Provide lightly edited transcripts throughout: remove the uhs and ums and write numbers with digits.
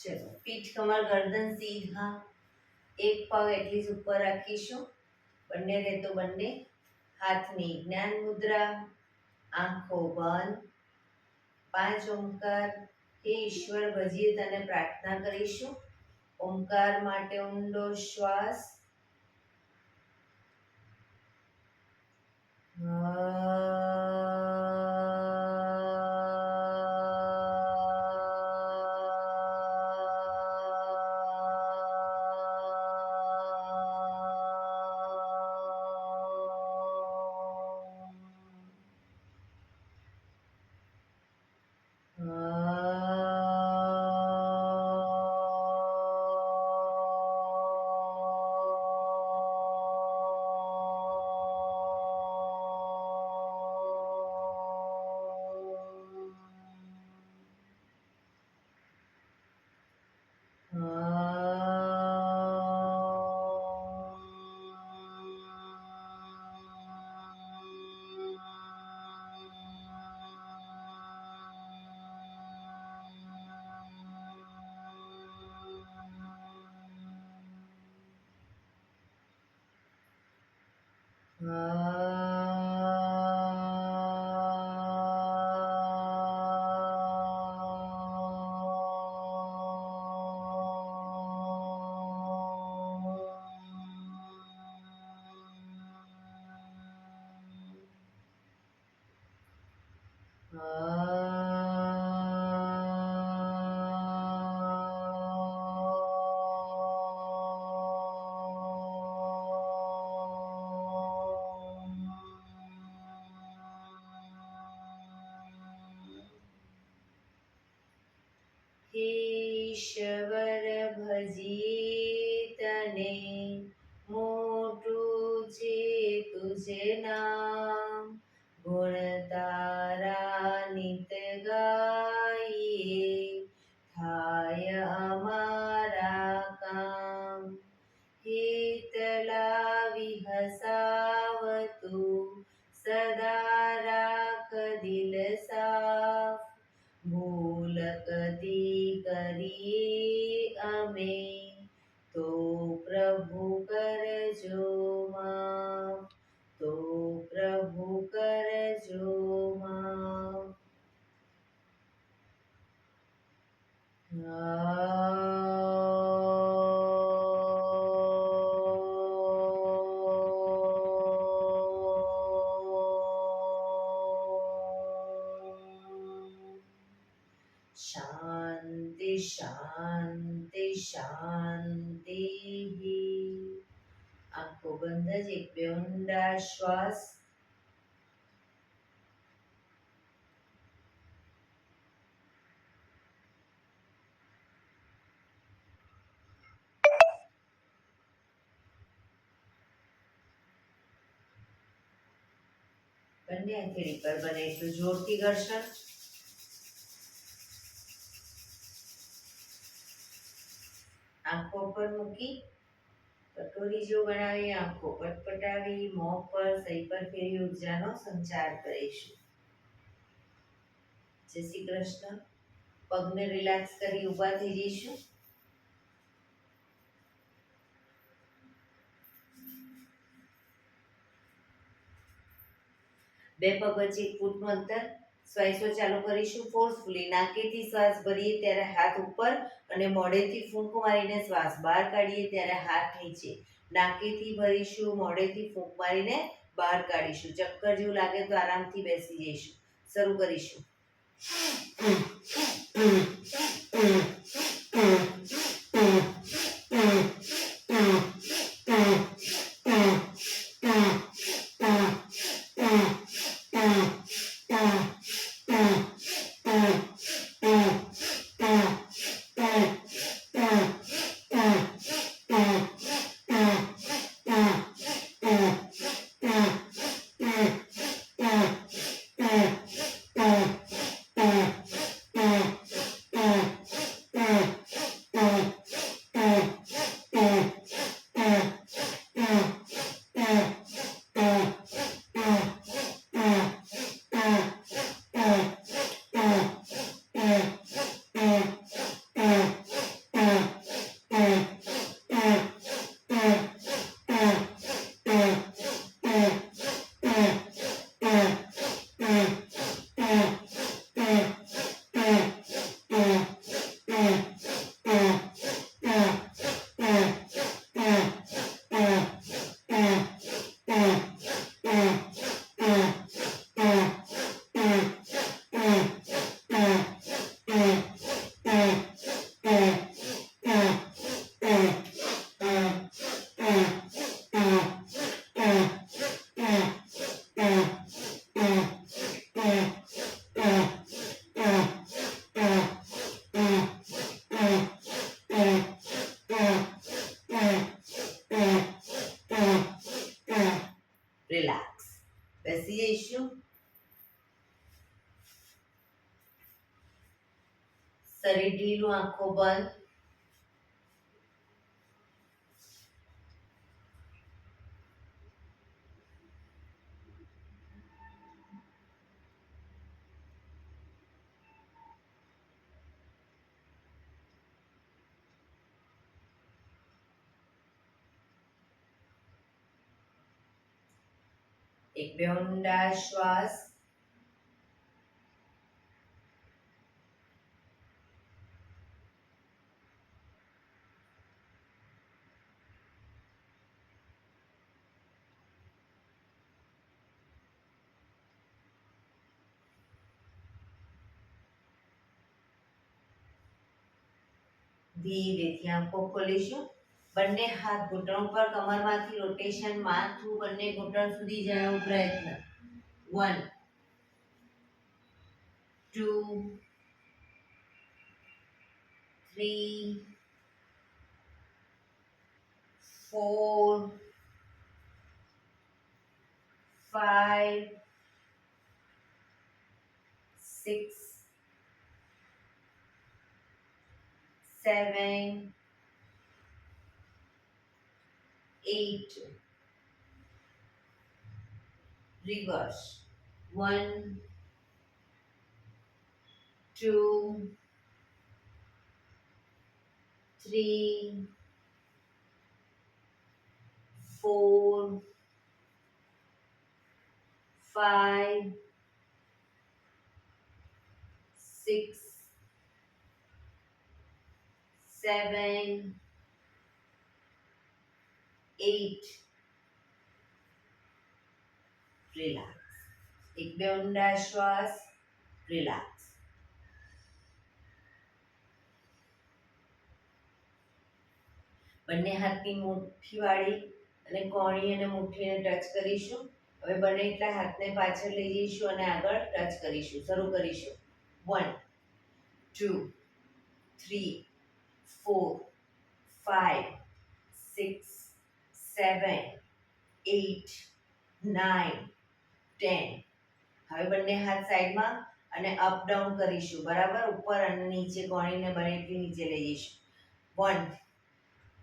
ચલો, પીઠ કમર ગરદન સીધા, એક પગ એટલી જ ઉપર રાખીશું. બંને રહેતો બંને હાથની જ્ઞાન મુદ્રા, આંખો બંધ. 5 ઓમકાર. હે ઈશ્વર, ભજીએ તને પ્રાર્થના કરીશું. ઓમકાર માટે ઊંડો શ્વાસ. ઈશ્વર, ભજીએ તને, મોટું છે તુજે નામ. ગુણ તારા નિત ગાઈએ, થાય અમારા કામ. હિત લાવી હસાવતું, સદા રાખ દિલ સાફ. ભૂલ કદી કરીએ અમે, તો પ્રભુ કરજો માફ. તો પ્રભુ કરજો માફ. શાંતિ શાંતિ શાંતિ. આંખો બંધ જ એક બે ઊંડા શ્વાસ. બંને હથેળી પર બને એટલું જોરથી ઘર્ષણ. આંખો પર મૂકી કટોરી જો બનાવી આંખો પટપટાવી મોં પર સહી પર ફેરી ઉર્જાનો સંચાર કરીશું. જય શ્રી કૃષ્ણ. પગને રિલેક્સ કરી ઊભા થઈ જઈશું. બે પગ વચ્ચે 1 ફૂટનું અંતર. શ્વાસો ચાલુ કરીશું ફોર્સફુલી. નાકેથી શ્વાસ ભરીએ ત્યારે હાથ ઉપર અને મોઢેથી ફૂંક મારીને શ્વાસ બહાર કાઢીએ ત્યારે હાથ નીચે. નાકેથી ભરીશું, મોઢેથી ફૂંક મારીને બહાર કાઢીશું. ચક્કર જેવું લાગે તો આરામથી બેસી જઈશું. શરૂ કરીશું. શરીર ઢીલું, આંખો બંધ. એક બે ઊંડા શ્વાસ. ધીરેથી આંખો ખોલીશું. બંને હાથ ઘૂંટણ પર, કમરમાંથી રોટેશન, માથું બંને ઘૂંટણ સુધી જાય એવો પ્રયત્ન. 1 2 3 4 5 6 7 8. Reverse. 1 2 3 4 5 6 7 8. Relax. એક બે ઊંડા શ્વાસ. રિલેક્સ. બંને હાથની મુઠ્ઠી વાળી અને કોણી અને મુઠ્ઠીને ટચ કરીશું. હવે બને એટલા હાથને પાછળ લઈ જઈશું અને આગળ ટચ કરીશું. શરૂ કરીશું. 1 2 3 4 5 6 7 8 9 10. હવે બંને હાથ સાઈડમાં અને અપ ડાઉન કરીશું. બરાબર, ઉપર અને નીચે કોણીને બને એટલી નીચે લઈ જઈશું. 1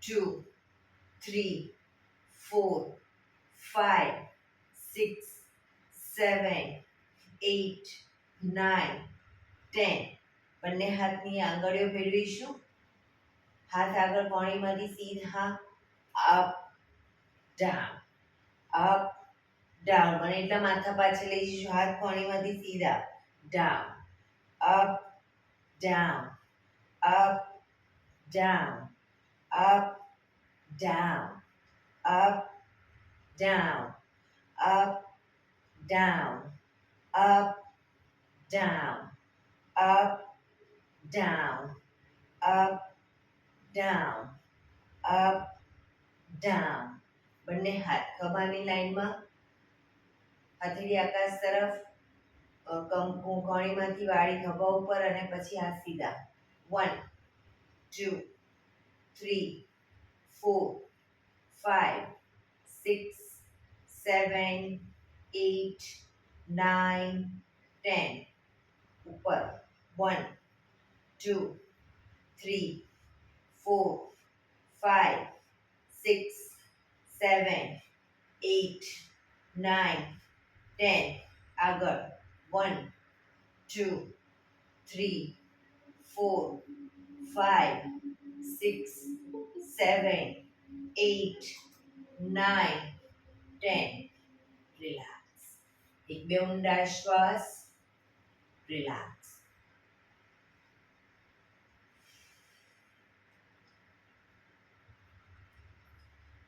2 3 4 5 6 7 8 9 10. બંને હાથની આંગળીઓ ફેરવીશું. હાથ આગળ કોણીમાંથી સીધા અપ ડાઉન, અપ ડાઉન. બને એટલા માથા પાછળ લઈ જઈશું. હાથ કોણીમાંથી સીધા down, up down, up down, up, down, up, down, up, down, up, down, up, down, up, down, up, down. બંને હાથ ખભાની લાઈનમાં, હથેળી આકાશ તરફ, કોણીમાંથી વાળી ખભા ઉપર અને પછી હાથ સીધા. 1 2 3 4 5 6 7 8 9 10. ઉપર 1 2 3 4 5 6 7 8 9 10. આગળ 1 2 3 4 5 6 7 8 9 10. રિલેક્સ. એક બે ઊંડા શ્વાસ. રિલેક્સ.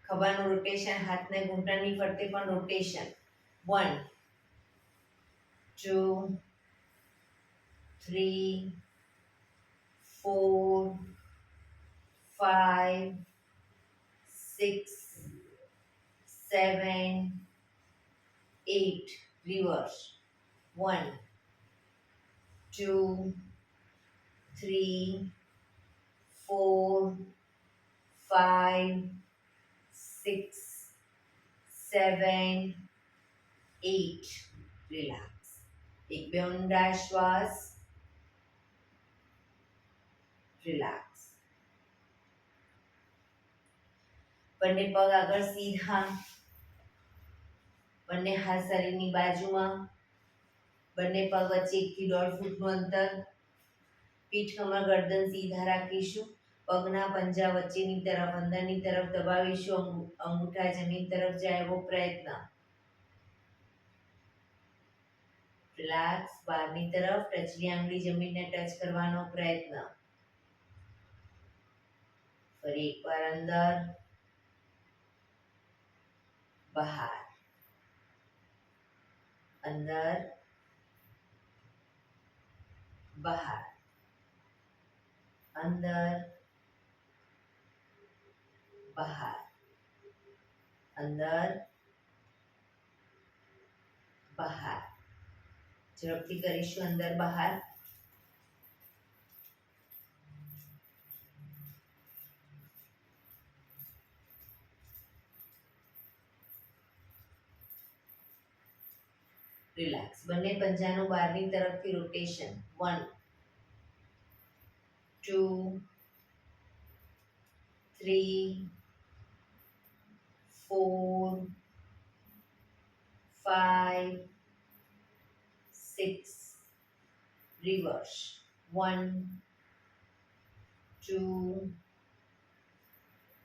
ખભાનું રોટેશન, હાથને ઘૂંટણની ફરતે પણ રોટેશન. 1 2 3 4 5 6 7 8. Reverse. 1 2 3 4 5 6 7 8. રિલેક્સ. એક બે ઊંડા શ્વાસ. રિલેક્સ. બંને પગ આગળ સીધા, બંને હાથ શરીરની બાજુમાં, બંને પગ વચ્ચે 1 થી 1.5 ફૂટનું અંતર. પીઠ કમર ગરદન સીધા રાખીશું. પગના પંજા વચ્ચેની તરફ અંદરની તરફ દબાવીશું. અંગૂઠા જમીન તરફ જાય એવો પ્રયત્ન. રિલેક્સ. બહારની તરફ ટચલી આંગળી જમીનને ટચ કરવાનો પ્રયત્ન. ફરી એકવાર અંદર, બહાર, અંદર, બહાર, અંદર, બહાર, અંદર, બહાર. ઝડપથી કરીશું. અંદર બહાર. રિલેક્સ. બંને પંજાનું બહારની તરફથી રોટેશન. 1 2 3 4 5 6. રિવર્સ. 1 2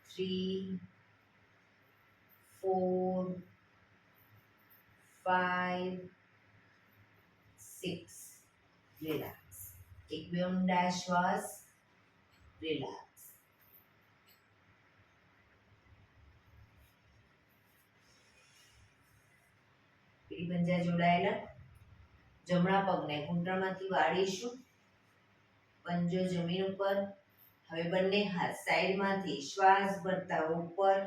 3 4 5 6. રિલેક્સ. એક બે ઊંડા શ્વાસ. રિલેક્સ. પીઠ પંજા જોડાયેલા. જમણા પગને ઘૂંટણમાંથી વાળીશું. પંજો જમીન ઉપર. હવે બંને હાથ સાઈડમાંથી શ્વાસ ભરતા ઉપર,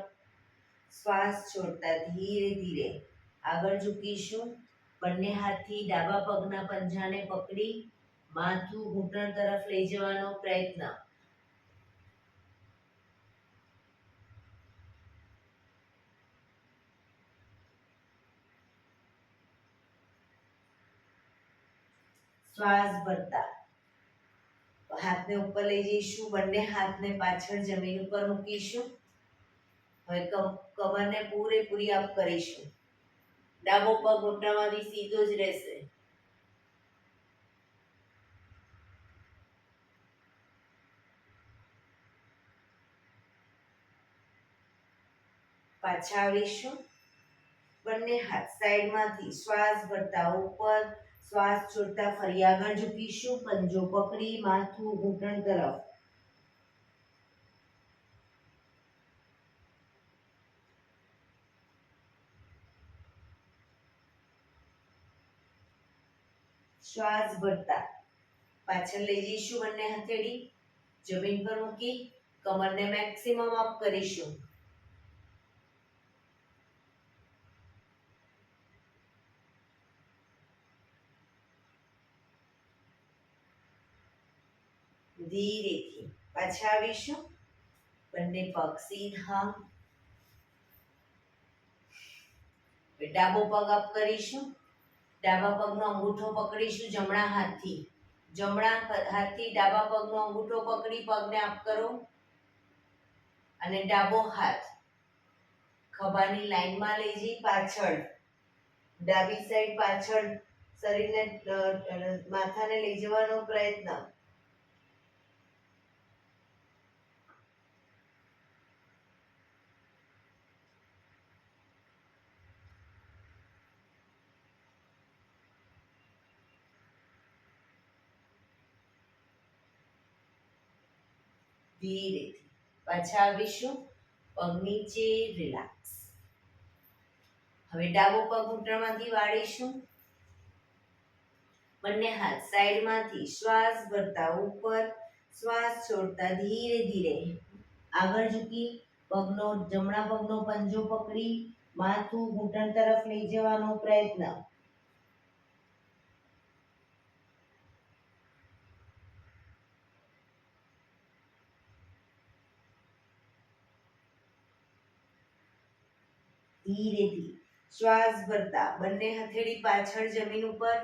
શ્વાસ છોડતા ધીરે ધીરે આગળ ઝૂકીશું. બંને હાથથી ડાબા પગના પંજાને પકડી માથું ઘૂંટણ તરફ લઈ જવાનો પ્રયત્ન. શ્વાસ ભરતા હાથને ઉપર લઈ જઈશું. બંને હાથને પાછળ જમીન ઉપર મૂકીશું. હવે કમરને પૂરેપૂરી અપ કરીશું. ડાબો પગ ઘૂંટણમાંથી સીધો જ રહેશે. પાછા આવીશું. બંને હાથ સાઈડમાંથી શ્વાસ ભરતા ઉપર, શ્વાસ છોડતા ફરી આગળ ઝૂકીશું. પંજો પકડી માથું ઘૂંટણ તરફ. શ્વાસ ભરતા પાછળ લઈ જઈશું. બંને હથેળી જમીન પર મૂકી કમરને મેક્સિમમ અપ કરીશું. ધીરેથી પાછા આવીશું. બંને પગ સીધા. ડાબો પગ અપ કરીશું. ડાબા પગનો અંગૂઠો પકડીશું જમણા હાથથી. જમણા હાથથી ડાબા પગનો અંગૂઠો પકડી પગને અપ કરો અને ડાબો હાથ ખભાની લાઈનમાં લઈ જઈ પાછળ, ડાબી સાઈડ પાછળ શરીરને માથાને લઈ જવાનો પ્રયત્ન. ધીરેથી પાછા આવીશું. પગ નીચે. રિલેક્સ. હવે ડાબો પગ ઘૂંટણમાંથી વાળીશું. બંને હાથ સાઈડમાંથી શ્વાસ ભરતા ઉપર, શ્વાસ છોડતા ધીરે ધીરે આગળ ઝૂકી પગનો જમણા પગનો પંજો પકડી માથું ઘૂંટણ તરફ લઈ જવાનો પ્રયત્ન. ધીરેથી શ્વાસ ભરતા બંને હથેળી પાછળ જમીન ઉપર,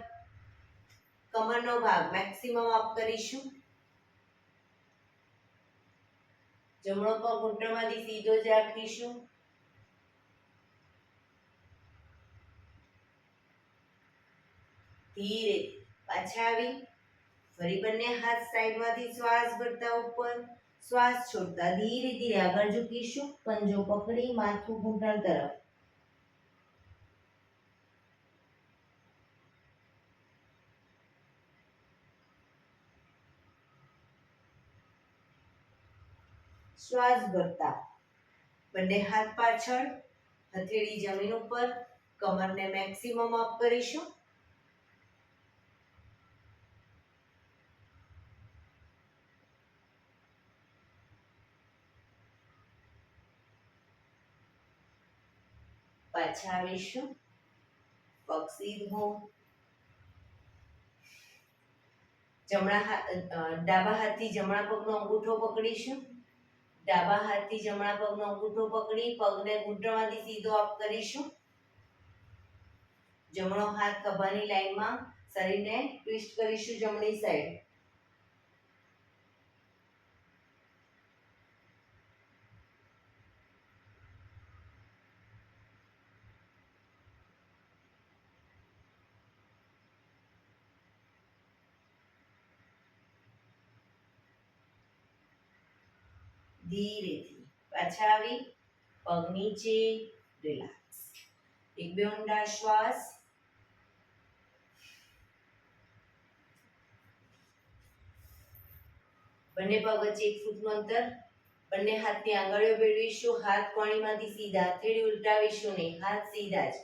કમરનો ભાગ મેક્સિમમ અપ કરીશું. જમણો પગ ઘૂંટણમાંથી સીધો જ રાખીશું. ધીરે પાછા આવી ફરી બંને હાથ સાઈડમાંથી શ્વાસ ભરતા ઉપર, શ્વાસ છોડતા ધીરે ધીરે આગળ ઝૂકીશું. પંજો પકડી માથું ઘૂંટણ તરફ. શ્વાસ ભરતા બંને હાથ પાછળ, હથેળી જમીન ઉપર, કમરને મેક્સિમમ અપ કરીશું. પાછા આવીશું. પગ સીધો. ડાબા હાથથી જમણા પગનો અંગૂઠો પકડીશું. ડાબા હાથથી જમણા પગનો અંગૂઠો પકડી પગને ઘૂંટણમાંથી સીધો અપ કરીશું. જમણો હાથ ખભાની લાઈનમાં, શરીરને ટ્વિસ્ટ કરીશું જમણી સાઈડ. ધીરેથી પાછા આવી પગ નીચે, રિલેક્સ. એક બે ઊંડા શ્વાસ. બંને પગ વચ્ચે 1 ફૂટનું અંતર. બંને હાથની આંગળીઓ ભેળવીશું. હાથ કોણીમાંથી સીધા, હથેળી ઉલટાવીશું નહીં, હાથ સીધા જ.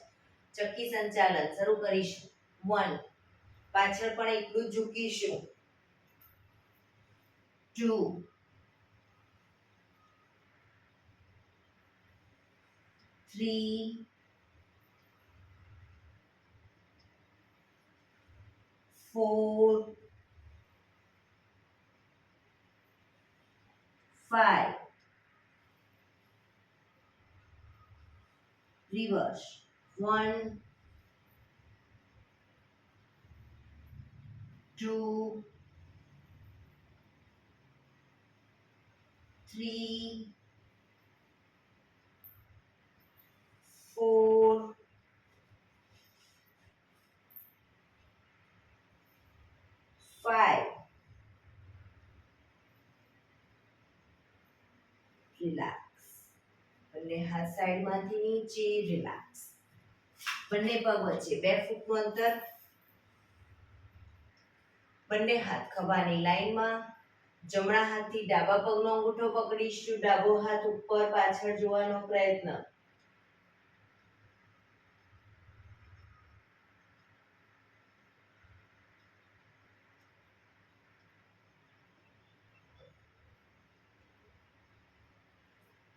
ચક્કી સંચાલન શરૂ કરીશું. 1, પાછળ પણ એટલું જ ઝૂકીશું. 2, 3, 4, 5. Reverse. 1, 2, 3, 4, 5. રિલેક્સ. બંને હાથ સાઈડમાંથી નીચે, રિલેક્સ. બંને પગ વચ્ચે 2 ફૂટનું અંતર. બંને હાથ ખભાની લાઈનમાં. જમણા હાથથી ડાબા પગનો અંગૂઠો પકડીશું. ડાબો હાથ ઉપર પાછળ જોવાનો પ્રયત્ન.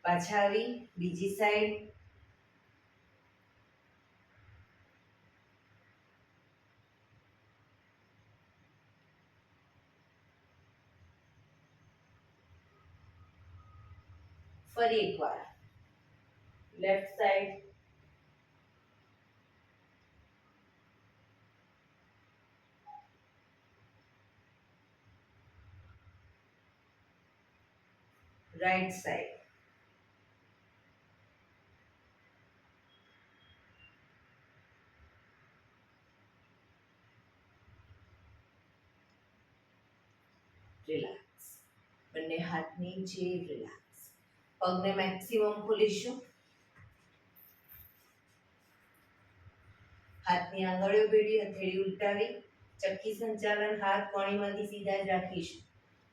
પાછા આવી બીજી સાઈડ. ફરી એકવાર left side. Right side. Relax. બંને હાથ નીચે, રિલેક્સ. પગને મેક્સિમમ ખોલીશું. હાથની આંગળીઓ ભેળી, હથેળી ઉલટાવી. ચક્કી સંચાલન. હાથ કોણીમાંથી સીધા જ રાખીશું.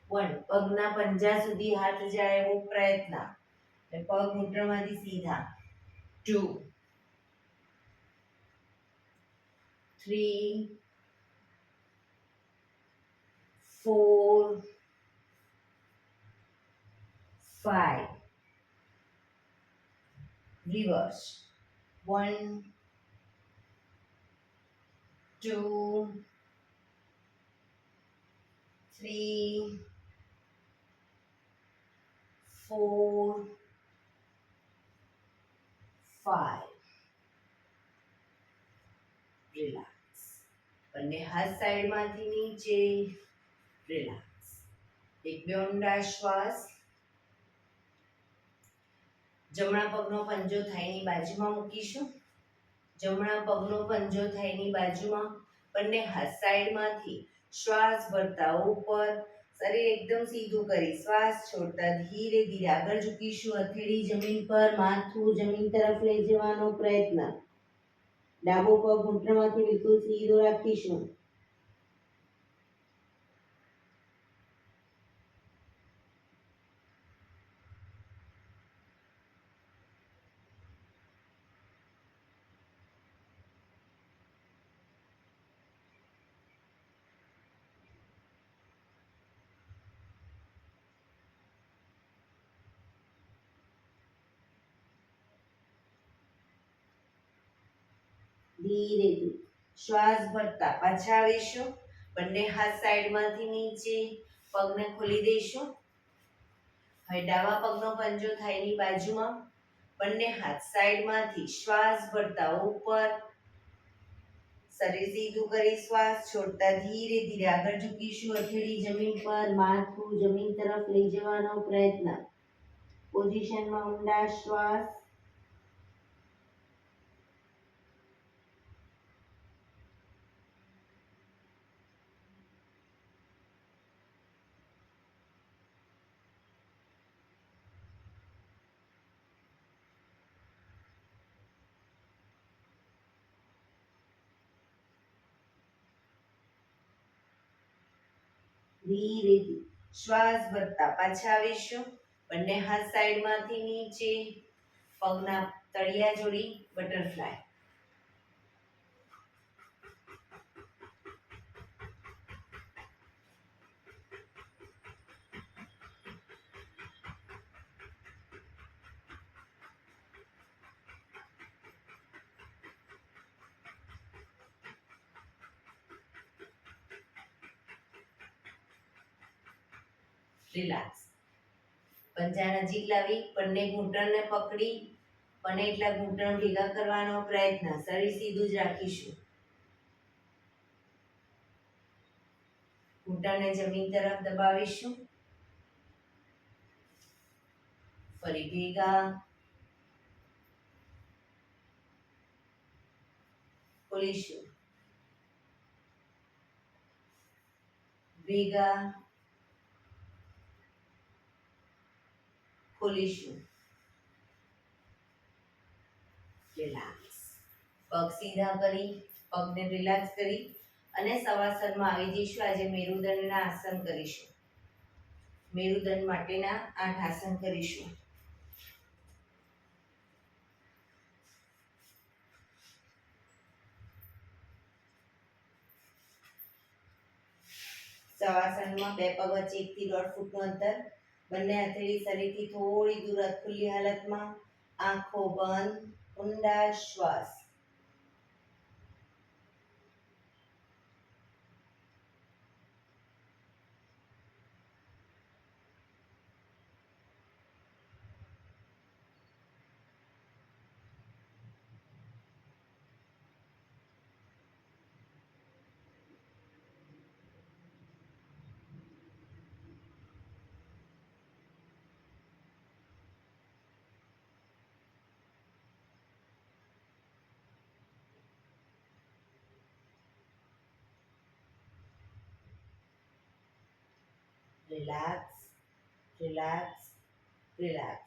1, પગના પંજા સુધી હાથ જાય એવો પ્રયત્ન. પગ ઘૂંટણમાંથી સીધા. 2, 3, 4, 5. Reverse. 1, 2, 3, 4, 5. રિલેક્સ. બંને હાથ સાઈડમાંથી નીચે, રિલેક્સ. એક બે ઊંડા શ્વાસ. જમણા પગનો પંજો થાઈની બાજુમાં મૂકીશું. જમણા પગનો પંજો થાઈની બાજુમાં, બંને હાથ સાઈડમાંથી શ્વાસ ભરતા ઉપર, શરીર એકદમ સીધું કરી શ્વાસ છોડતા ધીરે ધીરે આગળ ઝૂકીશું. હથેળી જમીન પર, માથું જમીન તરફ લઈ જવાનો પ્રયત્ન. ડાબો પગ ઘૂંટણમાંથી બિલકુલ સીધો રાખીશું. ધીરેથી શ્વાસ ભરતા પાછા આવીશું. બંને હાથ સાઈડમાંથી નીચે, પગને ખોલી દઈશું. હવે ડાબા પગનો પંજો થાઈની બાજુમાં, બંને હાથ સાઈડમાંથી શ્વાસ ભરતા ઉપર, શરીર સીધું કરી શ્વાસ છોડતા ધીરે ધીરે આગળ ઝૂકીશું. હથેળી જમીન પર, માથું જમીન તરફ લઈ જવાનો પ્રયત્ન. પોઝિશનમાં ઊંડા શ્વાસ. ધીરેથી શ્વાસ ભરતા પાછા આવીશું. બંને હાથ સાઈડમાંથી નીચે, પગના તળિયા જોડી બટરફ્લાય. રિલેક્સ. પંજા નજીક લાવી બંને ઘૂંટણને પકડી બને એટલા ઘૂંટણ ભેગા કરવાનો પ્રયત્ન. શરીર સીધું જ રાખીશું. ઘૂંટણને જમીન તરફ દબાવીશું. ફરી ભેગા. ખોલીશું. ભેગા. ખોલીશું. રિલેક્સ. પગ સીધા કરી, પગને રિલેક્સ કરી અને શવાસનમાં આવી જઈશું. આજે મેરુદંડના આસન કરીશું. મેરુદંડ માટેના 8 આસન કરીશું. શવાસનમાં બે પગ વચ્ચે 1 થી 1.5 ફૂટનું અંતર. બંને હથેળી શરીરથી થોડી દૂર, ખુલ્લી હાલતમાં, આંખો બંધ, ઊંડા શ્વાસ. Relax, relax, relax.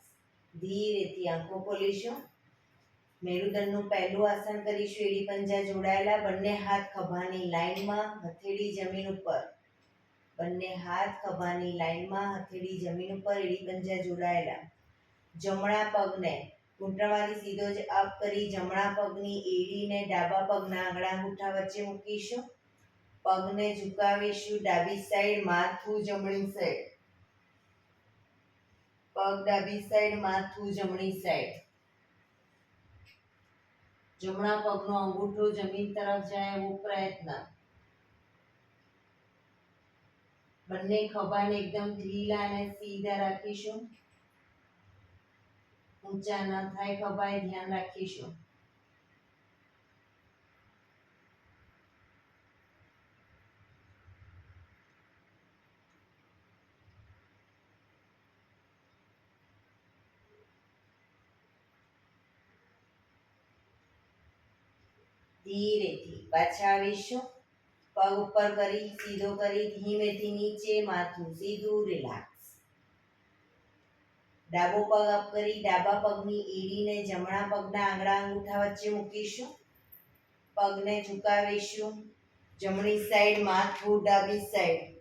ધીરેથી આંખો ખોલીશું. મેરુદંડનું પહેલું આસન કરીશું. એડી પંજા જોડાયેલા, બંને હાથ ખભાની લાઈનમાં, હથેળી જમીન ઉપર. બંને હાથ ખભાની લાઈનમાં, હથેળી જમીન ઉપર, એડી પંજા જોડાયેલા. જમણા પગને ઘૂંટણમાંથી સીધો જ અપ કરી જમણા પગની એડીને ડાબા પગના આંગળા અંગૂઠા વચ્ચે મૂકીશું. પગને ઝુકાવીશું. ડાબી સાઈડ, માથું જમણી સાઈડ. પગ ડાબી સાઈડ, માથું જમણી સાઈડ. જમણા પગનો અંગૂઠો જમીન તરફ જાય એવો પ્રયત્ન. બંને ખભાને એકદમ ઢીલા અને સીધા રાખીશું. ઊંચા ન થાય ખભા, એ ધ્યાન રાખીશું. ધીરેથી પાછા આવીશું. પગ ઉપર કરી સીધો કરી ધીમેથી નીચે, માથું સીધું, રિલેક્સ. ડાબો પગ અપ કરી ડાબા પગની એડીને જમણા પગના આંગળા અંગૂઠા વચ્ચે મૂકીશું. પગને ઝુકાવીશું. જમણી સાઈડ માથું, ડાબી સાઈડ.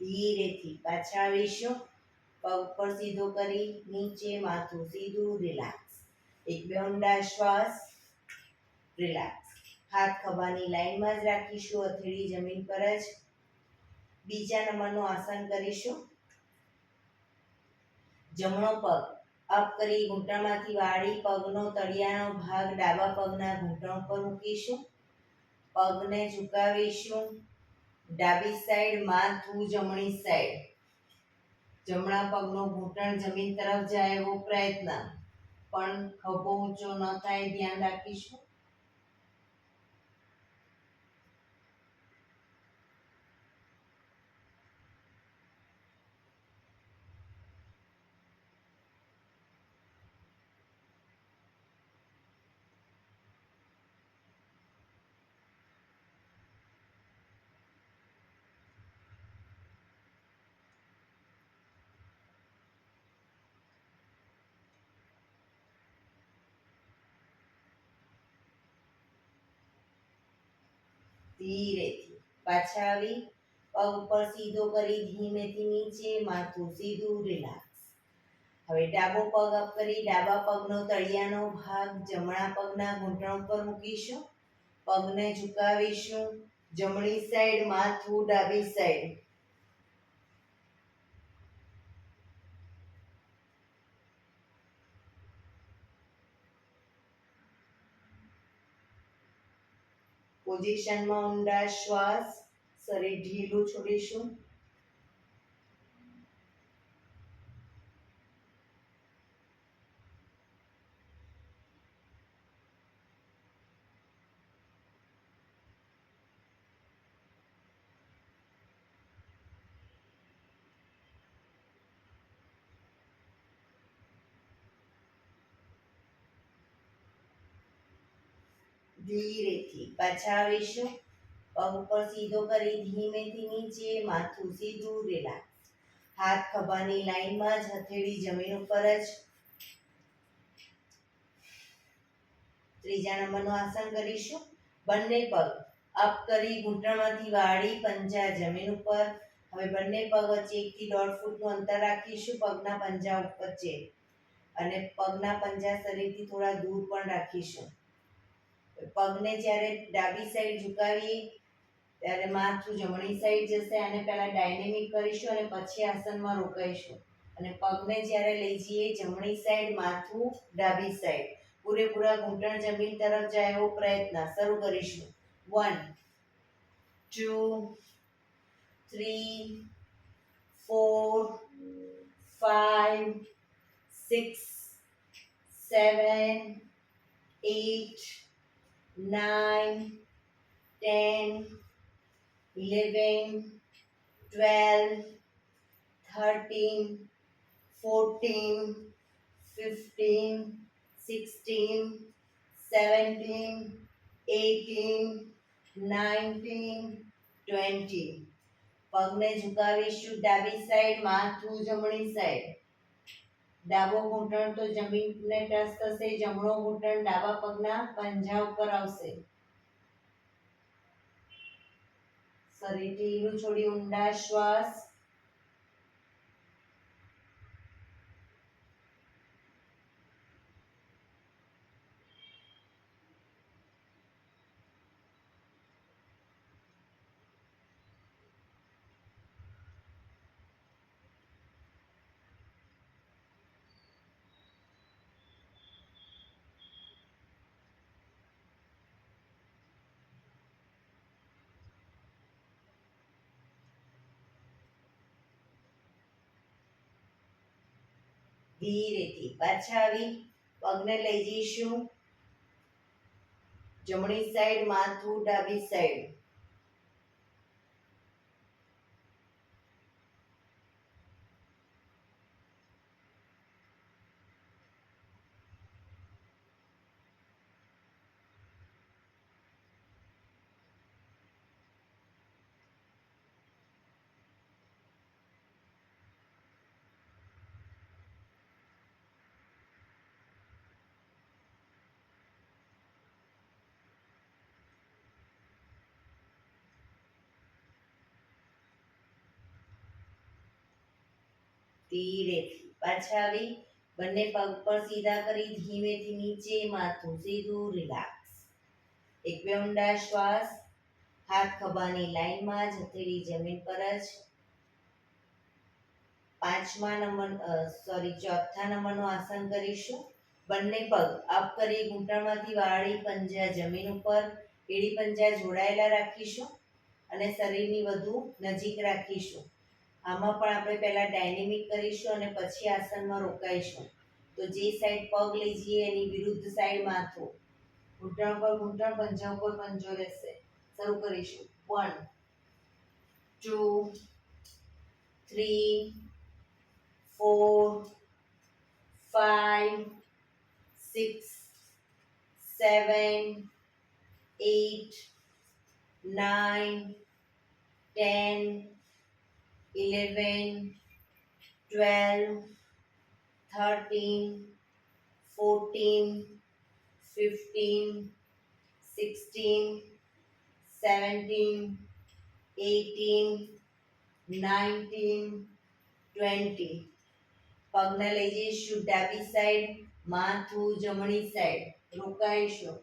ધીરેથી પાછા આવીશું. પગ પર સીધો કરી નીચે, માથું સીધું, રિલેક્સ. એક બે ઊંડા શ્વાસ, રિલેક્સ. હાથ ખભાની લાઈનમાં જ રાખીશું, હથેળી જમીન પર જ. બીજા નંબરનું આસન કરીશું. જમણો પગ અપ કરી ઘૂંટણમાંથી વાળી પગનો તળિયાનો ભાગ ડાબા પગના ઘૂંટણ પર મૂકીશું. પગને ઝુકાવીશું. ડાબી સાઈડ માથું, જમણી સાઈડ. જમણા પગનો ઘૂંટણ જમીન તરફ જાય એવો પ્રયત્ન, પણ ખભો ઊંચો ન થાય ધ્યાન રાખીશું. ધીરેથી પાછા આવી પગ ઉપર સીધો કરી ધીમેથી નીચે, માથું સીધું, રિલેક્સ. હવે ડાબો પગ અપ કરી ડાબા પગનો તળિયાનો ભાગ જમણા પગના ઘૂંટણ પર મૂકીશું. પગને ઝુકાવીશું. જમણી સાઈડ માથું, ડાબી સાઈડ. પોઝિશનમાં ઊંડા શ્વાસ, શરીર ઢીલું છોડીશું. ધીરેથી પાછા આવીશું. પગ ઉપર સીધો કરી ધીમેથી નીચે, માથું સીધું, રિલેક્સ. હાથ ખભાની લાઈનમાં જ, હથેળી જમીન ઉપર જ. ત્રીજા નંબરનું આસન કરીશું. બંને પગ અપ કરી ઘૂંટણમાંથી વાળી પંજા જમીન ઉપર. હવે બંને પગ વચ્ચે 1 થી 1.5 ફૂટનું અંતર રાખીશું પગના પંજા વચ્ચે, અને પગના પંજા શરીરથી થોડા દૂર પણ રાખીશું. પગને જ્યારે ડાબી સાઈડ ઝુકાવીએ ત્યારે માથું જમણી સાઈડ જશે. આને પહેલા ડાયનેમિક કરીશું અને પછી આસનમાં રોકાઈશું. અને પગને જ્યારે લઈ જઈએ જમણી સાઈડ, માથું ડાબી સાઈડ. પૂરેપૂરા ઘૂંટણ જમીન તરફ જાય એવો પ્રયત્ન. શરૂ કરીશું. 1 2 3 4 5 6 7 8 9 10 11 12 13 14 15 16 17 18 19 20. પગને ઝુકાવીશું. ડાબી સાઈડ માથું, જમણી સાઈડ. ડાબો ઘૂંટણ તો જમીનને ટચ થશે, જમણો ઘૂંટણ ડાબા પગના પંજા ઉપર આવશે. શરીર ઢીલું છોડી ઊંડા શ્વાસ. ધીરેથી પાછા આવી પગને લઈ જઈશું જમણી સાઈડ, માથું ડાબી સાઈડ. ધીરેથી પાછા આવી બંને પગ પર સીધા કરી ધીમેથી નીચે, માથું સીધું, રિલેક્સ. એક બે ઊંડા શ્વાસ. હાથ ખભાની લાઈનમાં જ, હથેળી જમીન પર જ. ચોથા નંબરનું આસન કરીશું. બંને પગ અપ કરી ઘૂંટણમાંથી વાળી, પંજા જમીન ઉપર, એડી પંજા જોડાયેલા રાખીશું અને શરીરની વધુ નજીક રાખીશું. આમાં પણ આપણે પહેલા ડાયનેમિક કરીશું અને પછી આસનમાં રોકાઈશું. તો જે સાઈડ પગ લઈ જઈએ એની વિરુદ્ધ સાઈડ માથું. ઘૂંટણ પર ઘૂંટણ, પંજા ઉપર પંજો રહેશે. શરૂ કરીશું. 1 2 3 4 5 6 7 8 9 10 11 12 13 14 15 16 17 18 19 20. પગને લઈ જઈશું ડાબી સાઈડ, માથું જમણી સાઈડ, રોકાઈશું.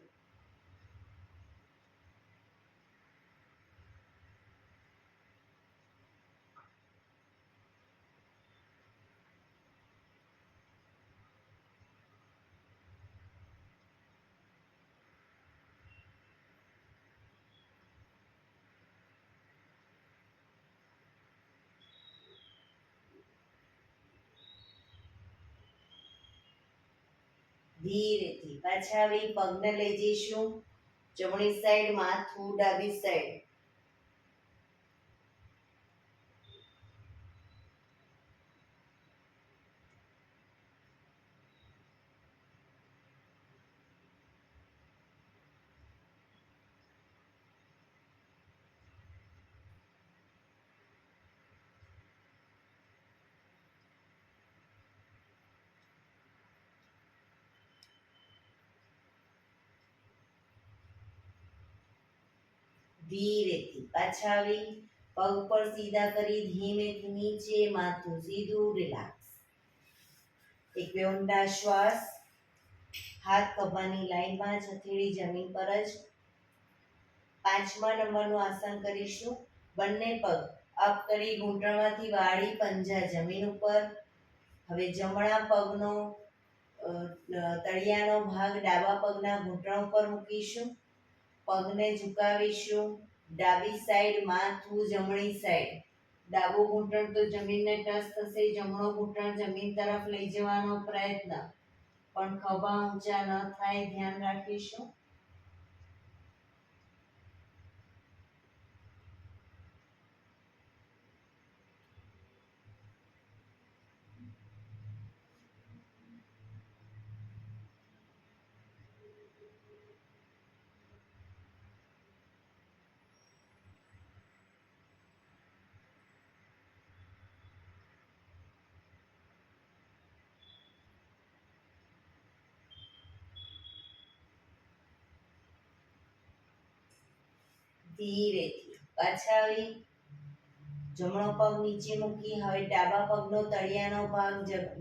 ધીરેથી પાછા આવી પગને લઈ જઈશું જમણી સાઈડ, માથું ડાબી સાઈડ. ધીરેથી પાછા આવી પગ પર સીધા કરી ધીમેથી નીચે, માથું સીધું, રિલેક્સ. એક બે ઊંડા શ્વાસ. હાથ ખભાની લાઈનમાં જ, હથેળી જમીન પર જ. 5મા નંબરનું આસન કરીશું. બંને પગ અપ કરી ઘૂંટણમાંથી વાળી, પંજા જમીન ઉપર. હવે જમણા પગનો તળિયાનો ભાગ ડાબા પગના ઘૂંટણ ઉપર મૂકીશું. પગને ઝુકાવીશું ડાબી સાઈડ, માથું જમણી સાઈડ. ડાબું ઘૂંટણ તો જમીનને ટચ થશે, જમણો ઘૂંટણ જમીન તરફ લઈ જવાનો પ્રયત્ન, પણ ખભા ઊંચા ન થાય, ધ્યાન રાખીશું. ધીરેથી પાછા આવી જમણો પગ નીચે મૂકી હવે ડાબા પગનો તળિયાનો ભાગ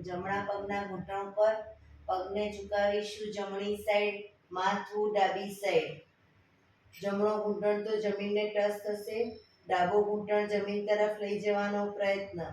જમણા પગના ઘૂંટણ પર. પગને ઝુકાવીશું જમણી સાઈડ, માથું ડાબી સાઈડ. જમણો ઘૂંટણ તો જમીનને ટચ થશે, ડાબો ઘૂંટણ જમીન તરફ લઈ જવાનો પ્રયત્ન.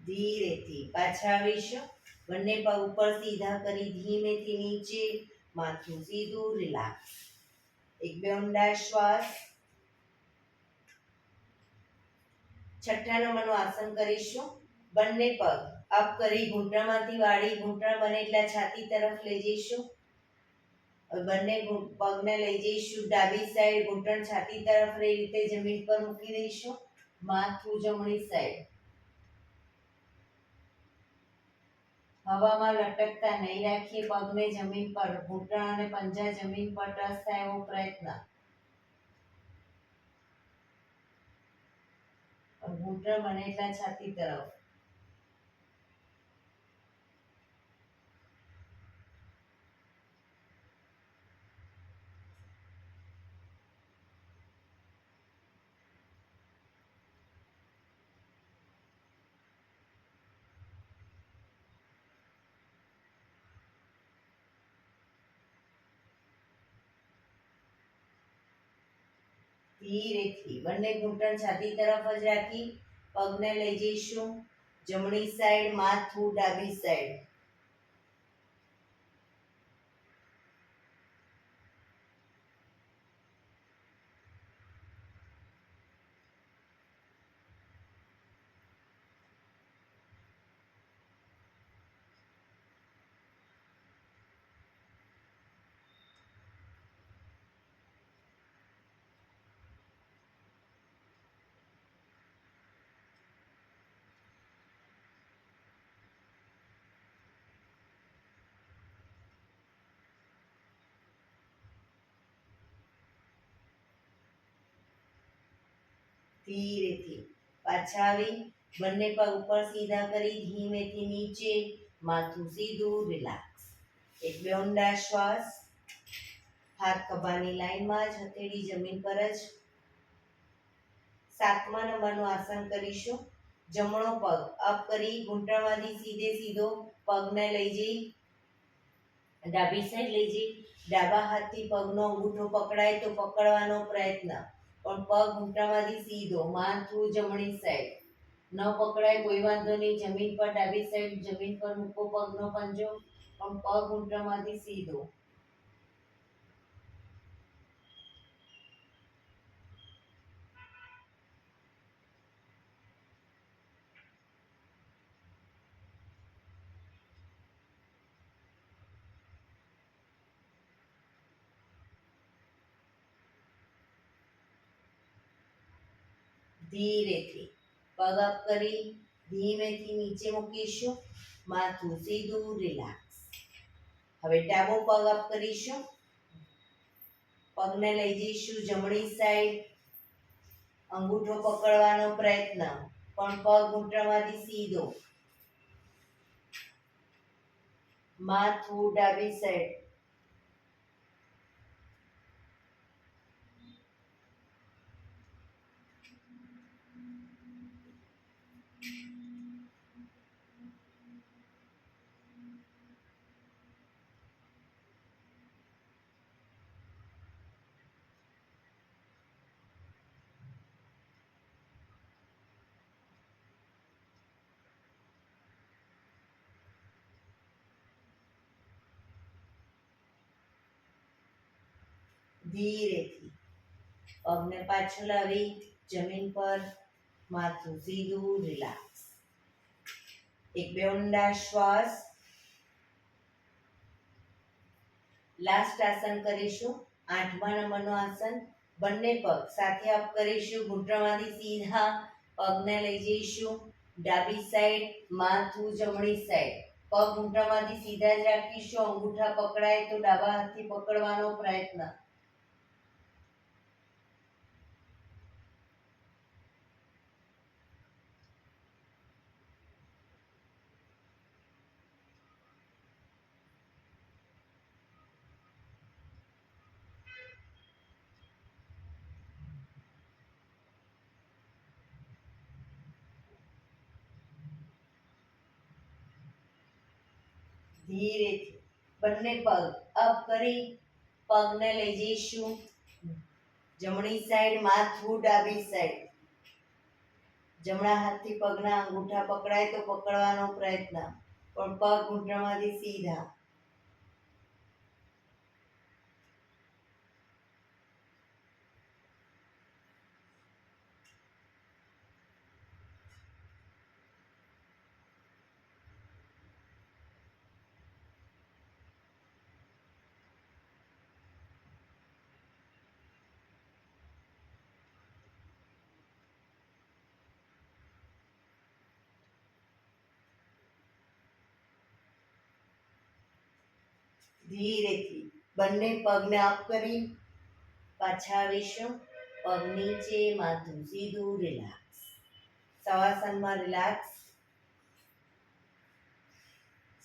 ધીરેથી પાછા આવીશું. બંને પગ ઉપર સીધા કરી ધીમેથી નીચે, માથું સીધું, રિલેક્સ. એક બે ઊંડા શ્વાસ. છઠ્ઠા નંબરનું આસન કરીશું. બંને પગ અપ કરી ઘૂંટણમાંથી વાળી, ઘૂંટણ બને એટલા છાતી તરફ લઈ જઈશું. બંને પગને લઈ જઈશું ડાબી સાઈડ, ઘૂંટણ છાતી તરફ એ રીતે જમીન પર મૂકી દઈશું. માથું જમણી સાઈડ. હવામાં લટકતા નહીં રાખીએ, પગને જમીન પર, ઘૂંટણ અને પંજા જમીન પર ટચ થાય એવો પ્રયત્ન. ઘૂંટણ બને એટલા છાતી તરફ. ધીરેથી બંને ઘૂંટણ છાતી તરફ જ રાખી પગને લઈ જઈશું જમણી સાઈડ, માથું ડાબી સાઈડ. ધીરેથી પાછા આવી બંને પગ ઉપર સીધા કરી ધીમેથી નીચે, માથું સીધું, રિલેક્સ. એક બે ઊંડા શ્વાસ. હાથ ખભાની લાઈનમાં જ, હથેળી જમીન પર જ. સાતમા નંબરનું આસન કરીશું. જમણો પગ અપ કરી ઘૂંટણમાંથી સીધે સીધો પગને લઈ જઈ ડાબી સાઈડ લઈ જઈ, ડાબા હાથથી પગનો અંગૂઠો પકડાય તો પકડવાનો પ્રયત્ન, પણ પગ ઘૂંટણમાંથી સીધો, માથું જમણી સાઈડ. ન પકડાય કોઈ વાંધો નહીં, જમીન પર ડાબી સાઈડ જમીન પર મૂકો પગનો પંજો, પણ પગ ઘૂંટણમાંથી સીધો. ધીરેથી પગ અપ કરી ધીમેથી નીચે મૂકીશું, માથું સીધું, રિલેક્સ. હવે ડાબો પગ અપ કરીશું. પગને લઈ જઈશું જમણી સાઈડ, અંગૂઠો પકડવાનો પ્રયત્ન, પણ પગ ઘૂંટણમાંથી સીધો, માથું ડાબી સાઈડ. ધીરેથી પગને પાછું લાવી જમીન પર, માથું સીધું, રિલેક્સ. એક બે ઊંડા શ્વાસ. લાસ્ટ આસન કરીશું. આઠમા નંબરનું આસન. બંને પગ સાથે અપ કરીશું, ઘૂંટણમાંથી સીધા પગને લઈ જઈશું ડાબી સાઈડ, માથું જમણી સાઈડ. પગ ઘૂંટણમાંથી સીધા જ રાખીશું, અંગૂઠા પકડાય તો ડાબા હાથથી પકડવાનો પ્રયત્ન. ધીરેથી બંને પગ અપ કરી પગને લઈ જઈશું જમણી સાઈડ, માથું ડાબી સાઈડ. જમણા હાથથી પગના અંગૂઠા પકડાય તો પકડવાનો પ્રયત્ન, પણ પગ ઘૂંટણમાંથી સીધા. ધીરેથી બંને પગને અપ કરી પાછા આવીશું. પગ નીચે, માથું સીધું, રિલેક્સ. શવાસનમાં રિલેક્સ.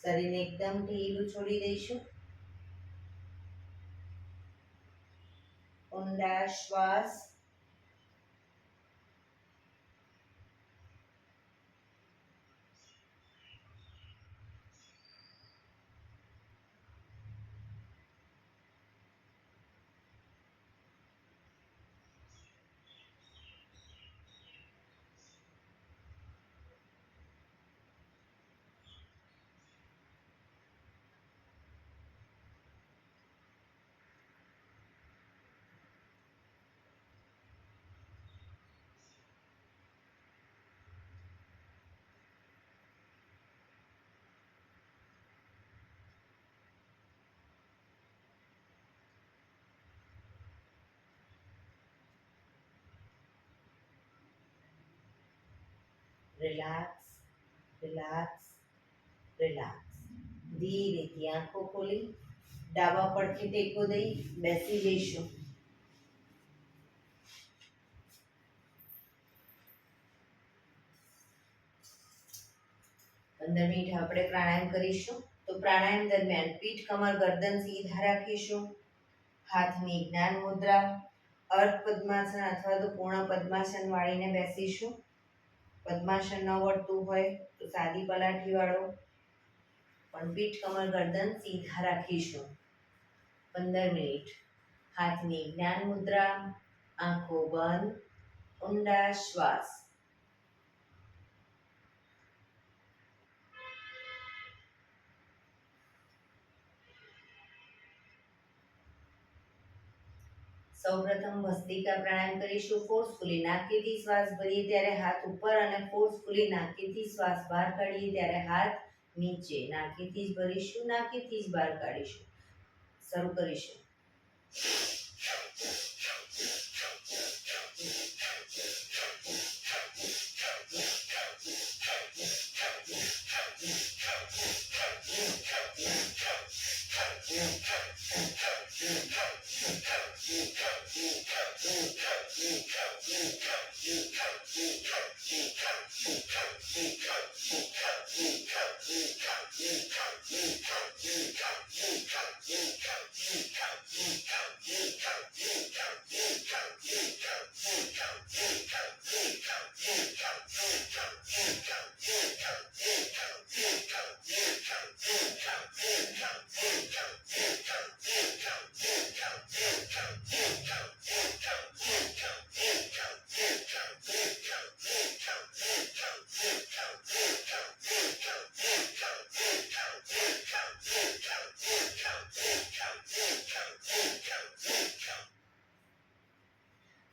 શરીરને એકદમ ઢીલું છોડી દઈશું. ઊંડા શ્વાસ. Relax, relax, relax. ધીરેથી આંખો ખોલી ડાબા પડખે ટેકો દઈ બેસી જઈશું. 15 મિનિટ આપણે પ્રાણાયામ કરીશું. તો પ્રાણાયામ દરમિયાન પીઠ, કમર, ગરદન સીધા રાખીશું. હાથની જ્ઞાન મુદ્રા, અર્ધ પદ્માસન અથવા તો પૂર્ણ પદ્માસન વાળીને બેસીશું. પદ્માસન ન વળતું હોય તો સાદી પલાઠી વાળો, પણ પીઠ, કમર, ગરદન સીધા રાખીશું. 15 મિનિટ. હાથની જ્ઞાન મુદ્રા, આંખો બંધ, ઊંડા શ્વાસ. સૌપ્રથમ ભસ્ત્રિકા પ્રાણાયામ કરીશું. ફોર્સફુલી નાકેથી શ્વાસ ભરીએ ત્યારે હાથ ઉપર અને ફોર્સફુલી નાકેથી શ્વાસ બહાર કાઢીએ ત્યારે હાથ નીચે. નાકેથી જ ભરીશું, નાકેથી જ બહાર કાઢીશું. શરૂ કરીશું.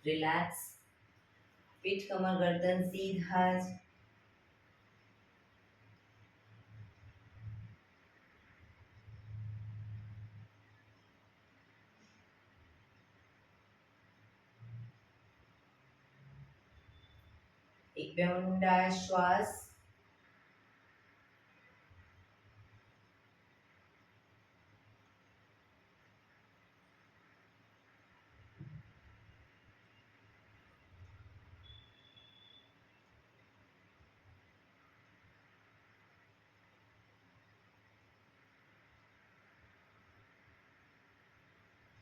રિલેક્સ. પીઠ, કમર, ગરદન સીધા જ. એક બે ઊંડા શ્વાસ.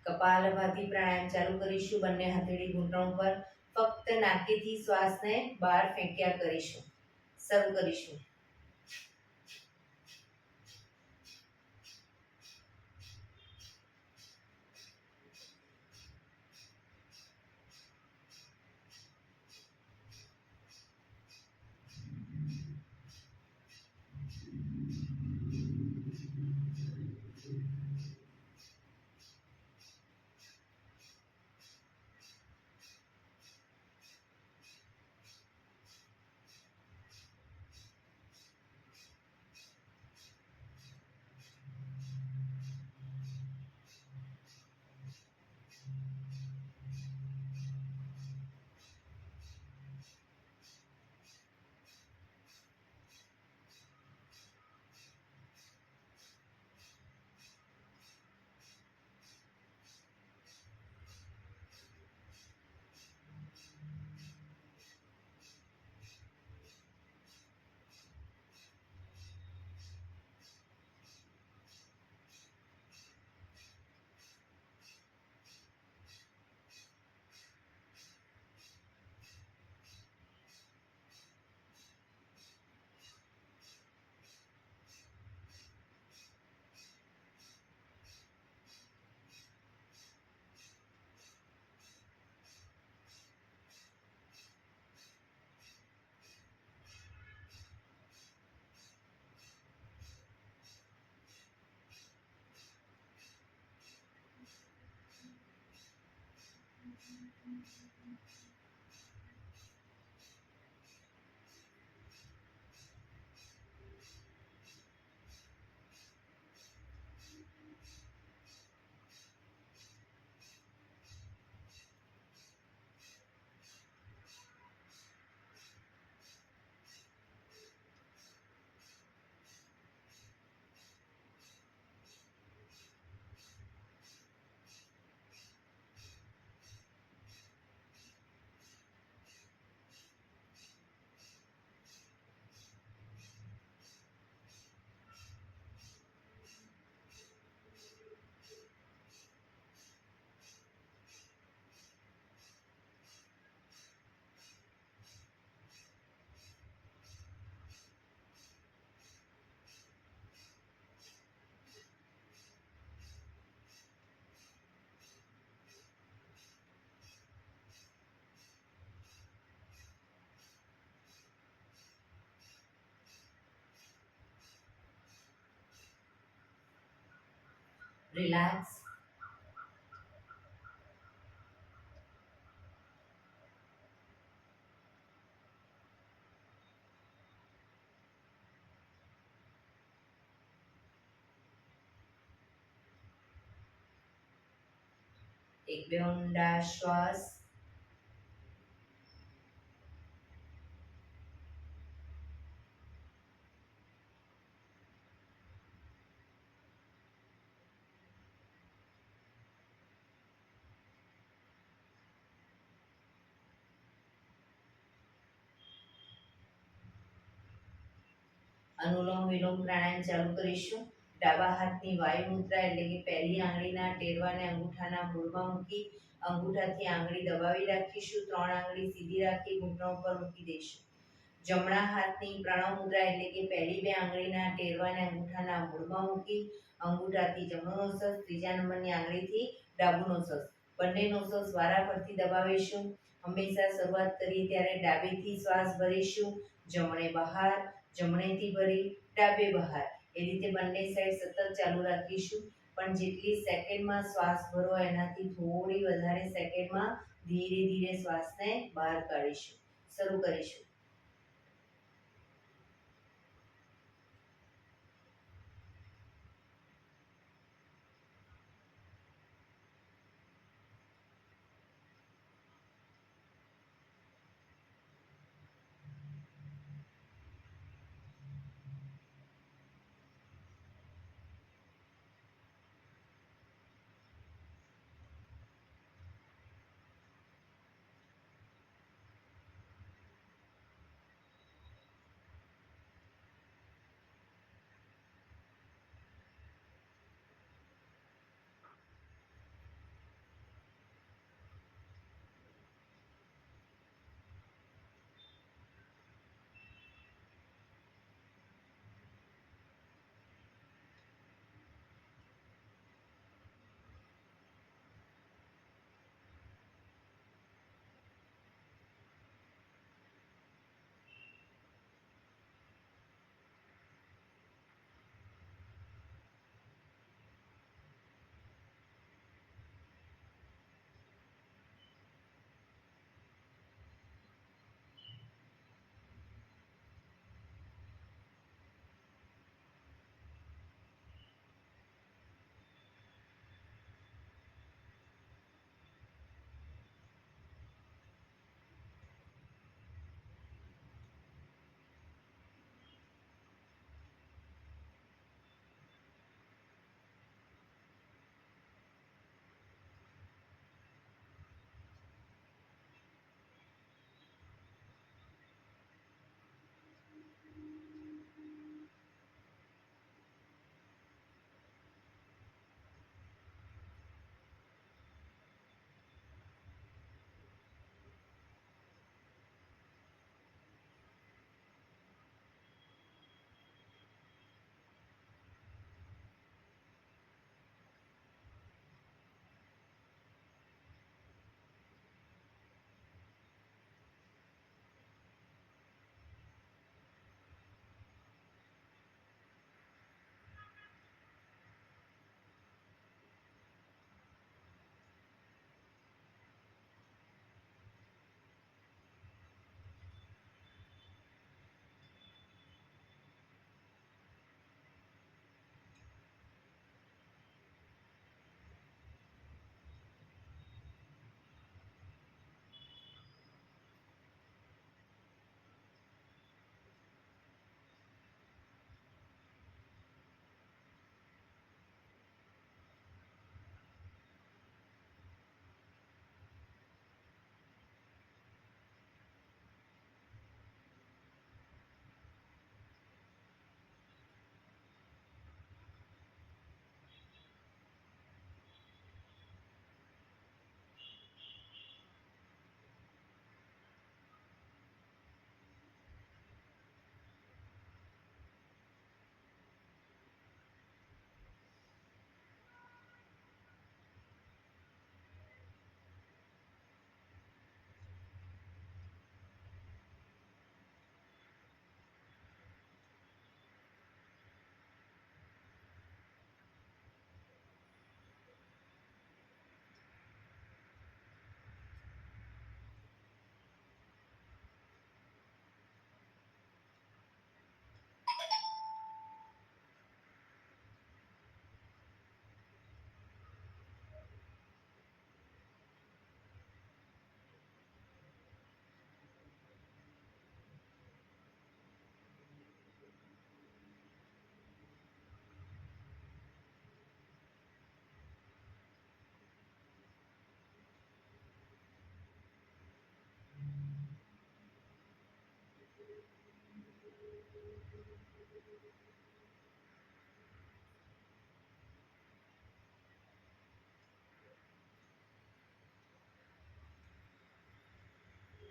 કપાલભાતિ પ્રાણાયામ ચાલુ કરીશું. બંને હથેળી ઘૂંટણ પર. ફક્ત નાકેથી શ્વાસને બહાર ફેંક્યા કરીશું. શરૂ કરીશું. Relax. એક બે ઊંડા શ્વાસ. અનુલોમ વિલોમ પ્રાણાયામ ચાલુ કરીશું. ડાબા હાથની વાયુ મુદ્રા એટલે કે પહેલી આંગળીના ટેરવાને અંગૂઠાના મૂળમાં મૂકી અંગૂઠાથી આંગળી દબાવી રાખીશું. 3 આંગળી સીધી રાખી ઘૂંટણ ઉપર મૂકી દઈશું. જમણા હાથની પ્રણવ મુદ્રા એટલે કે પહેલી 2 આંગળીના ટેરવાને અંગૂઠાના મૂળમાં મૂકી અંગૂઠાથી જમણો નોસસ, ત્રીજા નંબરની આંગળીથી ડાબુ નોસસ, બંને નોસસ વારાફરતી દબાવીશું. હંમેશા શરૂઆત કરીએ ત્યારે ડાબેથી શ્વાસ ભરીશું, જમણે બહાર, જમણેથી ભરી ડાબે બહાર, એ રીતે બંને સાઈડ સતત ચાલુ રાખીશું. પણ જેટલી સેકન્ડમાં શ્વાસ ભરો એનાથી થોડી વધારે સેકન્ડમાં ધીરે ધીરે શ્વાસને બહાર કાઢીશું. શરૂ કરીશું.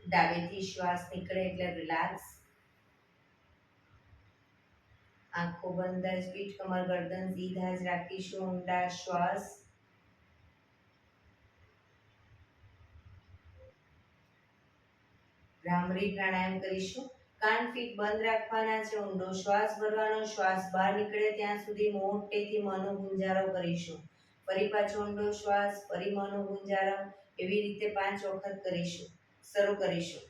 ડાબેથી શ્વાસ નીકળે એટલે રિલેક્સ. આંખો બંધ જ, પીઠ કમર ગરદન સીધા જ રાખીશું. ઊંડા શ્વાસ. ભ્રામરી પ્રાણાયામ કરીશું. કાન ફીટ બંધ રાખવાના છે. ઊંડો શ્વાસ ભરવાનો. શ્વાસ બહાર નીકળે ત્યાં સુધી મોટેથી મોંનો ગુંજારો કરીશું. ફરી પાછો ઊંડો શ્વાસ, ફરી મોંનો ગુંજારો. એવી રીતે 5 વખત કરીશું. શરૂ કરીશું.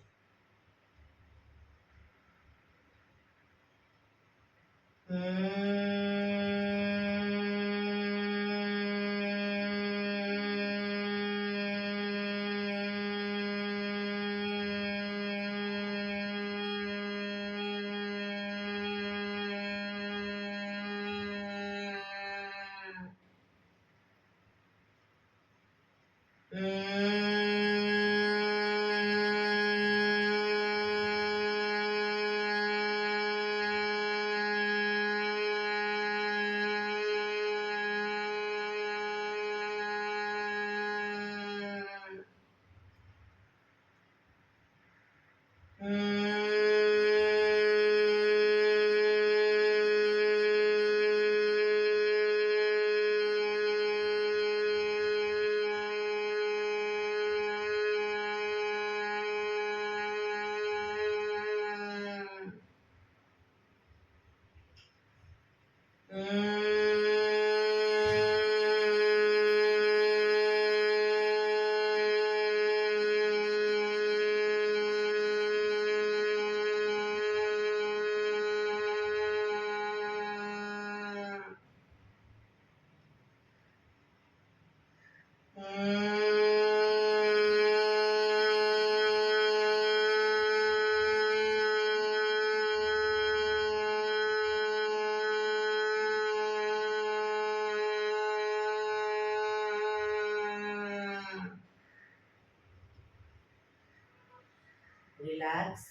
રિલેક્સ.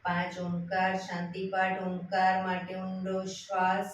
પાંચ ઓમકાર શાંતિ પાઠ. ઓમકાર માટે ઊંડો શ્વાસ.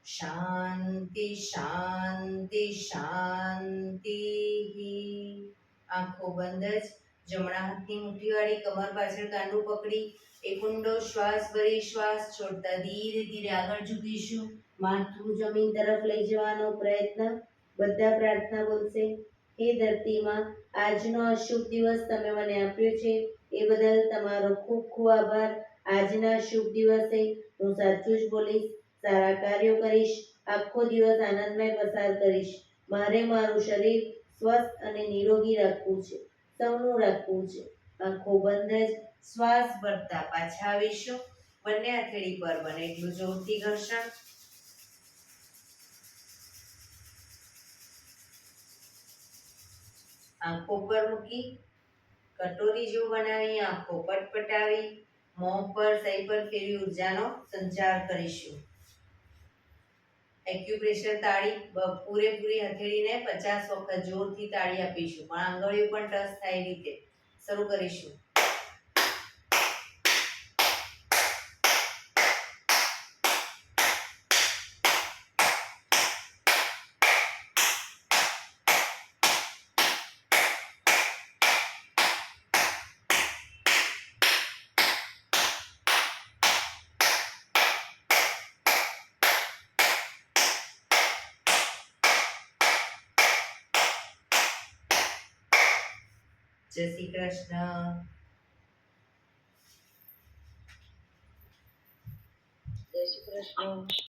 શાંતિ શાંતિ શાંતિ. આંખો બંધ જ, જમણા હાથની મુઠ્ઠીવાળી કમર પાછળ કાંડું પકડી એક ઊંડો શ્વાસ ભરી શ્વાસ છોડતા ધીરે ધીરે આગળ ઝૂકીશું. માથું જમીન તરફ લઈ જવાનો પ્રયત્ન. બધા પ્રાર્થના બોલશે. હે ધરતીમાં, આજનો અશુભ દિવસ તમે મને આપ્યો છે એ બદલ તમારો ખૂબ ખૂબ આભાર. આજના શુભ દિવસે હું સાચું જ બોલીશ, સારા કાર્યો કરીશ, આખો દિવસ આનંદમય પસાર કરીશ. મારે મારું શરીર સ્વસ્થ અને નિરોગી રાખવું છે, સૌનું રાખવું છે. આંખો બંધ જ શ્વાસ ભરતા પાછા આવીશું. બંને હથેળી પર બને એટલું જોરથી ઘર્ષણ. આંખો પર મૂકી કટોરી જેવું બનાવી આંખો પટપટાવી મોં પર સહી પર ફેરવી ઉર્જાનો સંચાર કરીશું. એક્યુપ્રેશર તાળી પૂરેપૂરી હથેળીને 50 વખત જોરથી તાળી આપીશું, પણ આંગળીઓ પણ ટચ થાય એ રીતે શરૂ કરીશું. જય શ્રી કૃષ્ણ. જય શ્રી કૃષ્ણ.